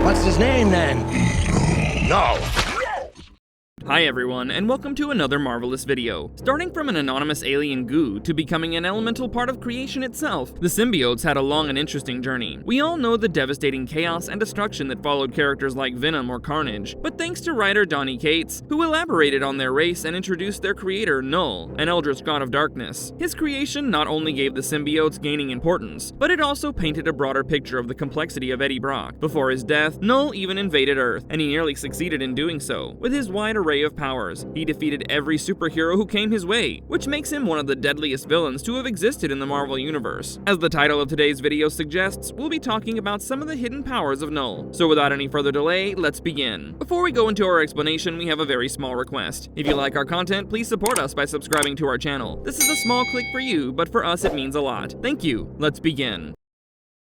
What's his name then? No! Hi everyone, and welcome to another marvelous video. Starting from an anonymous alien goo to becoming an elemental part of creation itself, the symbiotes had a long and interesting journey. We all know the devastating chaos and destruction that followed characters like Venom or Carnage, but thanks to writer Donny Cates, who elaborated on their race and introduced their creator, Knull, an eldritch god of darkness. His creation not only gave the symbiotes gaining importance, but it also painted a broader picture of the complexity of Eddie Brock. Before his death, Knull even invaded Earth, and he nearly succeeded in doing so. With his wide array of powers, he defeated every superhero who came his way, which makes him one of the deadliest villains to have existed in the Marvel Universe. As the title of today's video suggests, we'll be talking about some of the hidden powers of Knull. So without any further delay, let's begin. Before we go into our explanation, we have a very small request. If you like our content, please support us by subscribing to our channel. This is a small click for you, but for us it means a lot. Thank you. Let's begin.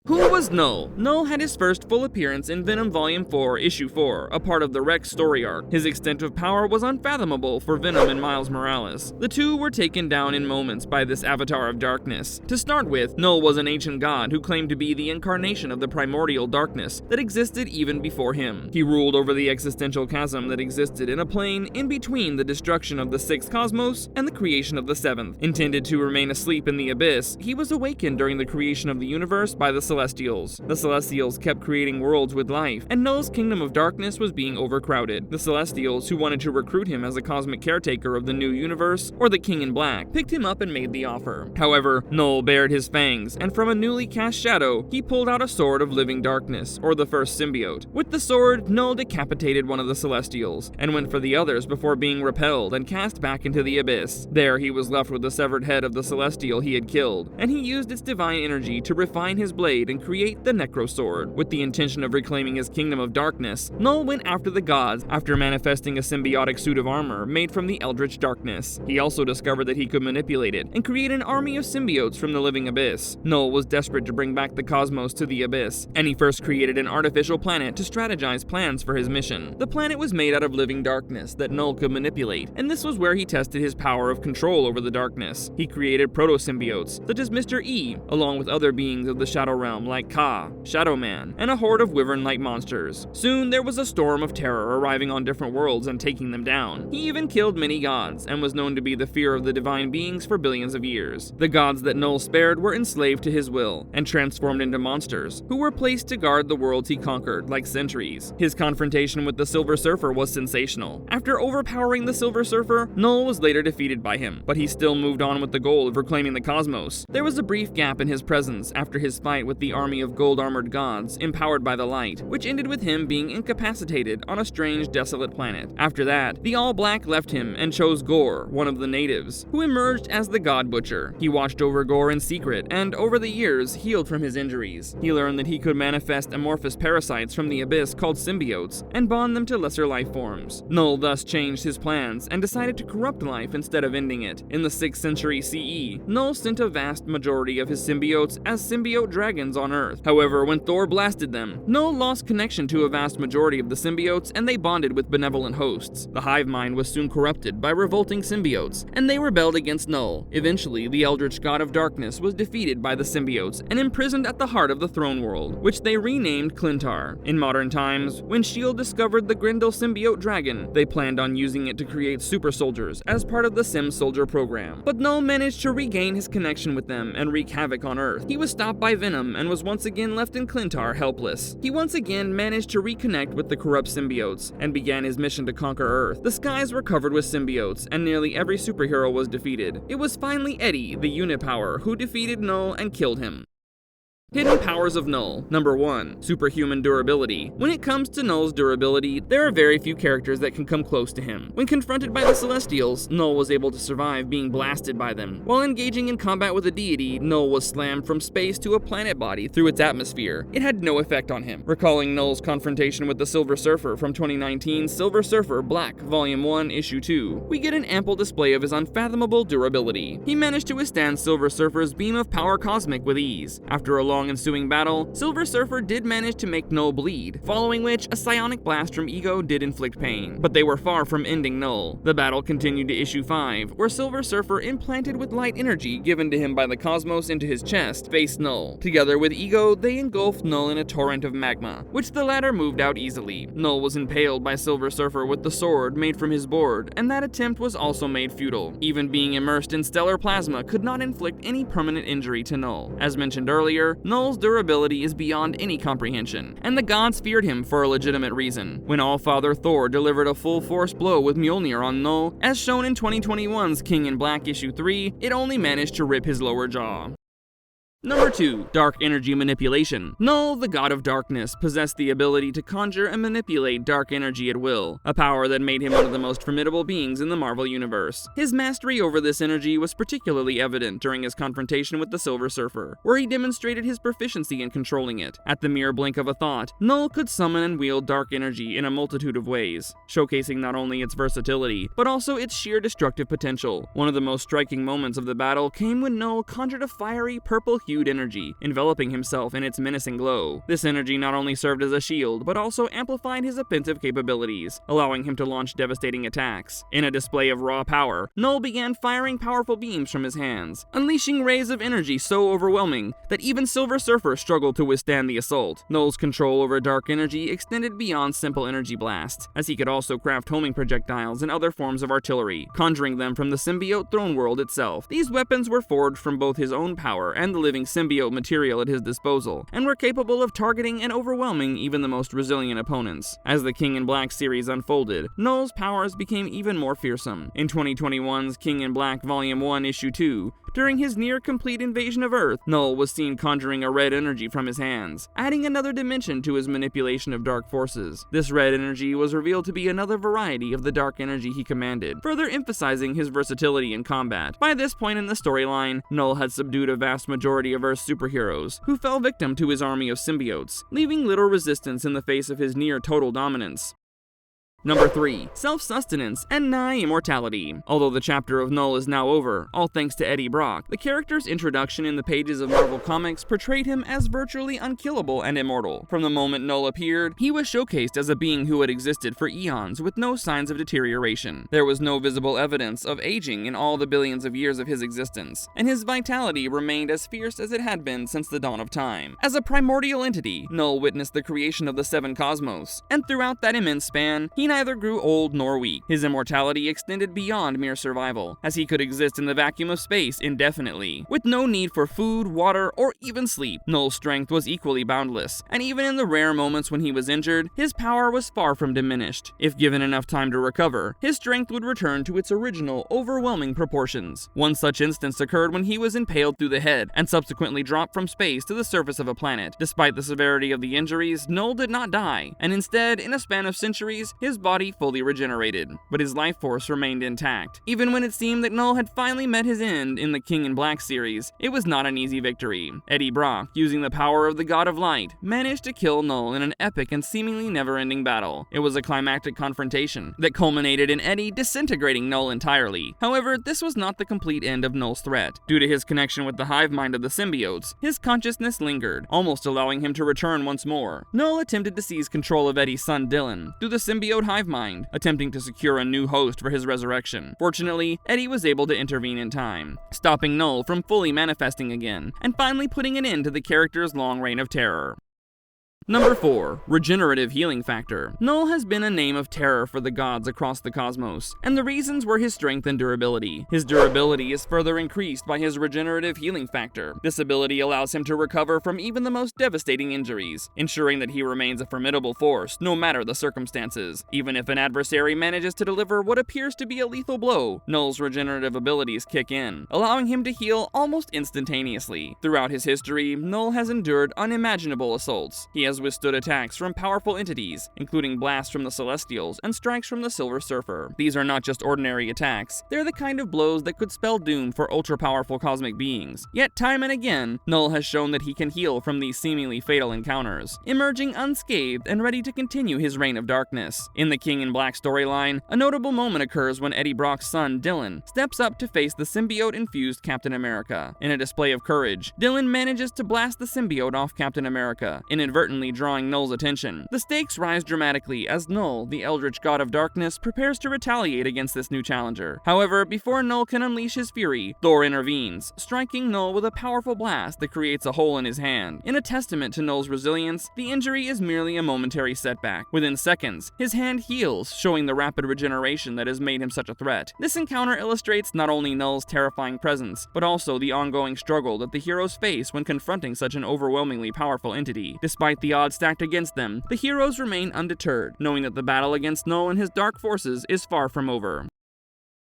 Who was Knull? Knull had his first full appearance in Venom Volume 4, Issue 4, a part of the Rex story arc. His extent of power was unfathomable for Venom and Miles Morales. The two were taken down in moments by this avatar of darkness. To start with, Knull was an ancient god who claimed to be the incarnation of the primordial darkness that existed even before him. He ruled over the existential chasm that existed in a plane in between the destruction of the sixth cosmos and the creation of the seventh. Intended to remain asleep in the abyss, he was awakened during the creation of the universe by the Celestials. The Celestials kept creating worlds with life, and Knull's kingdom of darkness was being overcrowded. The Celestials, who wanted to recruit him as a cosmic caretaker of the new universe, or the King in Black, picked him up and made the offer. However, Knull bared his fangs, and from a newly cast shadow, he pulled out a sword of living darkness, or the first symbiote. With the sword, Knull decapitated one of the Celestials, and went for the others before being repelled and cast back into the abyss. There, he was left with the severed head of the Celestial he had killed, and he used its divine energy to refine his blade and create the Necro Sword. With the intention of reclaiming his kingdom of darkness, Knull went after the gods after manifesting a symbiotic suit of armor made from the eldritch darkness. He also discovered that he could manipulate it and create an army of symbiotes from the living abyss. Knull was desperate to bring back the cosmos to the abyss, and he first created an artificial planet to strategize plans for his mission. The planet was made out of living darkness that Knull could manipulate, and this was where he tested his power of control over the darkness. He created proto-symbiotes, such as Mr. E, along with other beings of the Shadow Realm like Ka, Shadow Man, and a horde of wyvern-like monsters. Soon there was a storm of terror arriving on different worlds and taking them down. He even killed many gods, and was known to be the fear of the divine beings for billions of years. The gods that Knull spared were enslaved to his will, and transformed into monsters, who were placed to guard the worlds he conquered, like sentries. His confrontation with the Silver Surfer was sensational. After overpowering the Silver Surfer, Knull was later defeated by him, but he still moved on with the goal of reclaiming the cosmos. There was a brief gap in his presence after his fight with the army of gold-armored gods empowered by the light, which ended with him being incapacitated on a strange, desolate planet. After that, the All-Black left him and chose Gore, one of the natives, who emerged as the God Butcher. He watched over Gore in secret, and over the years, healed from his injuries. He learned that he could manifest amorphous parasites from the abyss called symbiotes, and bond them to lesser life forms. Knull thus changed his plans, and decided to corrupt life instead of ending it. In the 6th century CE, Knull sent a vast majority of his symbiotes as symbiote dragons on Earth. However, when Thor blasted them, Knull lost connection to a vast majority of the symbiotes, and they bonded with benevolent hosts. The hive mind was soon corrupted by revolting symbiotes, and they rebelled against Knull. Eventually, the eldritch god of darkness was defeated by the symbiotes and imprisoned at the heart of the throne world, which they renamed Clintar. In modern times, when S.H.I.E.L.D. discovered the Grendel symbiote dragon, they planned on using it to create super soldiers as part of the Sim Soldier program. But Knull managed to regain his connection with them and wreak havoc on Earth. He was stopped by Venom and was once again left in Clintar helpless. He once again managed to reconnect with the corrupt symbiotes and began his mission to conquer Earth. The skies were covered with symbiotes, and nearly every superhero was defeated. It was finally Eddie, the Unipower, who defeated Knull and killed him. Hidden powers of Knull. Number 1. Superhuman Durability. When it comes to Knull's durability, there are very few characters that can come close to him. When confronted by the Celestials, Knull was able to survive being blasted by them. While engaging in combat with a deity, Knull was slammed from space to a planet body through its atmosphere. It had no effect on him. Recalling Knull's confrontation with the Silver Surfer from 2019's Silver Surfer Black Volume 1, Issue 2, we get an ample display of his unfathomable durability. He managed to withstand Silver Surfer's beam of power cosmic with ease. After a long long ensuing battle, Silver Surfer did manage to make Knull bleed, following which a psionic blast from Ego did inflict pain. But they were far from ending Knull. The battle continued to issue 5, where Silver Surfer, implanted with light energy given to him by the cosmos into his chest, faced Knull. Together with Ego, they engulfed Knull in a torrent of magma, which the latter moved out easily. Knull was impaled by Silver Surfer with the sword made from his board, and that attempt was also made futile. Even being immersed in stellar plasma could not inflict any permanent injury to Knull. As mentioned earlier, Knull's durability is beyond any comprehension, and the gods feared him for a legitimate reason. When All-Father Thor delivered a full-force blow with Mjolnir on Knull, as shown in 2021's King in Black issue 3, it only managed to rip his lower jaw. Number 2. Dark Energy Manipulation. Knull, the god of darkness, possessed the ability to conjure and manipulate dark energy at will, a power that made him one of the most formidable beings in the Marvel Universe. His mastery over this energy was particularly evident during his confrontation with the Silver Surfer, where he demonstrated his proficiency in controlling it. At the mere blink of a thought, Knull could summon and wield dark energy in a multitude of ways, showcasing not only its versatility, but also its sheer destructive potential. One of the most striking moments of the battle came when Knull conjured a fiery, purple-hued energy, enveloping himself in its menacing glow. This energy not only served as a shield, but also amplified his offensive capabilities, allowing him to launch devastating attacks. In a display of raw power, Knull began firing powerful beams from his hands, unleashing rays of energy so overwhelming that even Silver Surfer struggled to withstand the assault. Knull's control over dark energy extended beyond simple energy blasts, as he could also craft homing projectiles and other forms of artillery, conjuring them from the symbiote throne world itself. These weapons were forged from both his own power and the living symbiote material at his disposal, and were capable of targeting and overwhelming even the most resilient opponents. As the King in Black series unfolded, Knull's powers became even more fearsome. In 2021's King in Black Volume 1 Issue 2, during his near-complete invasion of Earth, Knull was seen conjuring a red energy from his hands, adding another dimension to his manipulation of dark forces. This red energy was revealed to be another variety of the dark energy he commanded, further emphasizing his versatility in combat. By this point in the storyline, Knull had subdued a vast majority of Earth's superheroes, who fell victim to his army of symbiotes, leaving little resistance in the face of his near-total dominance. Number 3. Self-Sustenance and Nigh Immortality. Although the chapter of Knull is now over, all thanks to Eddie Brock, the character's introduction in the pages of Marvel Comics portrayed him as virtually unkillable and immortal. From the moment Knull appeared, he was showcased as a being who had existed for eons with no signs of deterioration. There was no visible evidence of aging in all the billions of years of his existence, and his vitality remained as fierce as it had been since the dawn of time. As a primordial entity, Knull witnessed the creation of the Seven Cosmos, and throughout that immense span, he neither grew old nor weak. His immortality extended beyond mere survival, as he could exist in the vacuum of space indefinitely, with no need for food, water, or even sleep. Knull's strength was equally boundless, and even in the rare moments when he was injured, his power was far from diminished. If given enough time to recover, his strength would return to its original, overwhelming proportions. One such instance occurred when he was impaled through the head, and subsequently dropped from space to the surface of a planet. Despite the severity of the injuries, Knull did not die, and instead, in a span of centuries, his body fully regenerated, but his life force remained intact. Even when it seemed that Knull had finally met his end in the King in Black series, it was not an easy victory. Eddie Brock, using the power of the God of Light, managed to kill Knull in an epic and seemingly never-ending battle. It was a climactic confrontation that culminated in Eddie disintegrating Knull entirely. However, this was not the complete end of Knull's threat. Due to his connection with the hive mind of the symbiotes, his consciousness lingered, almost allowing him to return once more. Knull attempted to seize control of Eddie's son Dylan through the symbiote hive mind, attempting to secure a new host for his resurrection. Fortunately, Eddie was able to intervene in time, stopping Knull from fully manifesting again, and finally putting an end to the character's long reign of terror. Number 4. Regenerative Healing Factor. Knull has been a name of terror for the gods across the cosmos, and the reasons were his strength and durability. His durability is further increased by his regenerative healing factor. This ability allows him to recover from even the most devastating injuries, ensuring that he remains a formidable force no matter the circumstances. Even if an adversary manages to deliver what appears to be a lethal blow, Knull's regenerative abilities kick in, allowing him to heal almost instantaneously. Throughout his history, Knull has endured unimaginable assaults. He has has withstood attacks from powerful entities, including blasts from the Celestials and strikes from the Silver Surfer. These are not just ordinary attacks, they're the kind of blows that could spell doom for ultra-powerful cosmic beings. Yet time and again, Knull has shown that he can heal from these seemingly fatal encounters, emerging unscathed and ready to continue his reign of darkness. In the King in Black storyline, a notable moment occurs when Eddie Brock's son, Dylan, steps up to face the symbiote-infused Captain America. In a display of courage, Dylan manages to blast the symbiote off Captain America, inadvertently drawing Knull's attention. The stakes rise dramatically as Knull, the eldritch god of darkness, prepares to retaliate against this new challenger. However, before Knull can unleash his fury, Thor intervenes, striking Knull with a powerful blast that creates a hole in his hand. In a testament to Knull's resilience, the injury is merely a momentary setback. Within seconds, his hand heals, showing the rapid regeneration that has made him such a threat. This encounter illustrates not only Knull's terrifying presence, but also the ongoing struggle that the heroes face when confronting such an overwhelmingly powerful entity. Despite the odds stacked against them, the heroes remain undeterred, knowing that the battle against Knull and his dark forces is far from over.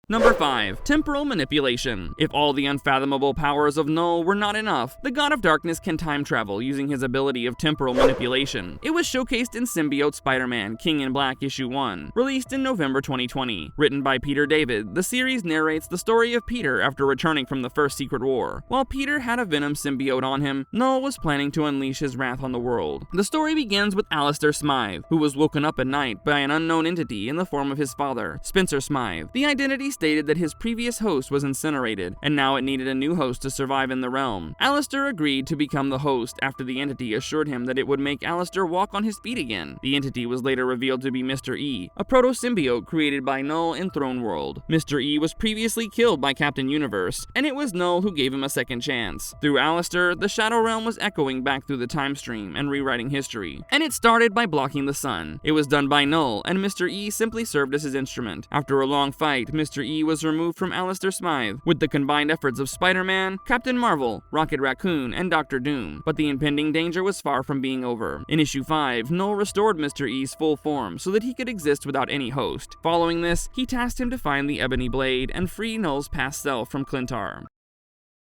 Number 5. Temporal Manipulation. If all the unfathomable powers of Knull were not enough, the God of Darkness can time travel using his ability of Temporal Manipulation. It was showcased in Symbiote Spider-Man King in Black Issue 1, released in November 2020. Written by Peter David, the series narrates the story of Peter after returning from the first Secret War. While Peter had a Venom symbiote on him, Knull was planning to unleash his wrath on the world. The story begins with Alistair Smythe, who was woken up at night by an unknown entity in the form of his father, Spencer Smythe. The identity stated that his previous host was incinerated, and now it needed a new host to survive in the realm. Alistair agreed to become the host after the entity assured him that it would make Alistair walk on his feet again. The entity was later revealed to be Mr. E, a proto-symbiote created by Knull in Throne World. Mr. E was previously killed by Captain Universe, and it was Knull who gave him a second chance. Through Alistair, the Shadow Realm was echoing back through the time stream and rewriting history, and it started by blocking the sun. It was done by Knull, and Mr. E simply served as his instrument. After a long fight, Mr. E was removed from Alistair Smythe, with the combined efforts of Spider-Man, Captain Marvel, Rocket Raccoon, and Doctor Doom, but the impending danger was far from being over. In issue 5, Knull restored Mr. E's full form so that he could exist without any host. Following this, he tasked him to find the Ebony Blade and free Knull's past self from Clintar.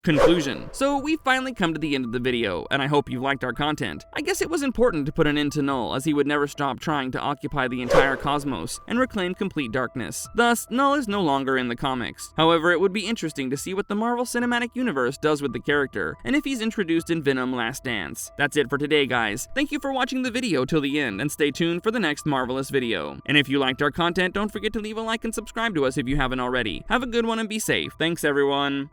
Conclusion. So we've finally come to the end of the video, and I hope you liked our content. I guess it was important to put an end to Knull, as he would never stop trying to occupy the entire cosmos and reclaim complete darkness. Thus, Knull is no longer in the comics. However, it would be interesting to see what the Marvel Cinematic Universe does with the character, and if he's introduced in Venom Last Dance. That's it for today, guys. Thank you for watching the video till the end, and stay tuned for the next Marvelous video. And if you liked our content, don't forget to leave a like and subscribe to us if you haven't already. Have a good one and be safe. Thanks, everyone.